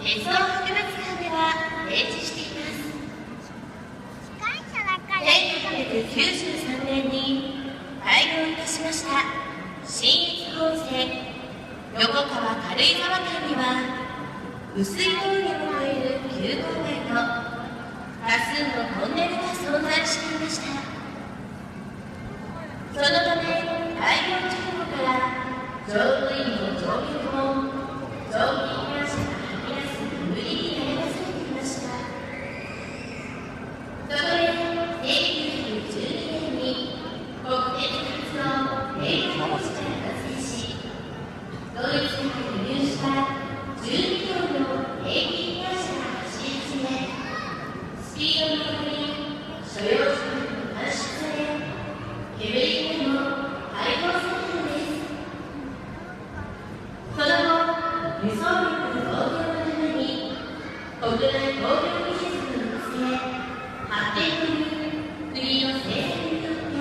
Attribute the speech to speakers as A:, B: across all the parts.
A: 鉄道博物館では展示しています。1993年に開業いたしました信越本線横川軽井沢間には碓氷峠を越える急勾配と多数のトンネルが存在していました。そのため開業直後から乗務員の乗客も蒸気機関車が吐き出す煙に悩まされていました。そこで1912年に国鉄初のレール工事が完成し、ドイツから輸入した12両の平均機関車が走り始め、スピードにより所要時間が短縮され、煙源も解放されたのです。その後、輸送力の増強のために国内工業技術の育成、発展という国の政策によって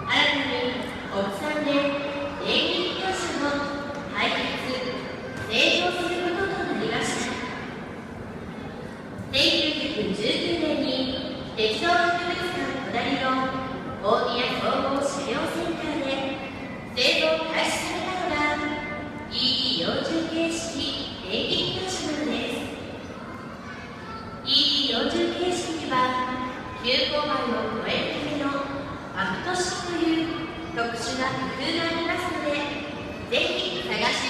A: 新たに国産で電気機関車を開発・製造することとなりました。1919年に鉄道博物館隣の大宮総合車両センターで製造開始されたのが ED40 形式電気機関車なのです。 ED40 形式には急勾配を越えるためのアフト式という特殊な工夫がありますので、ぜひ探して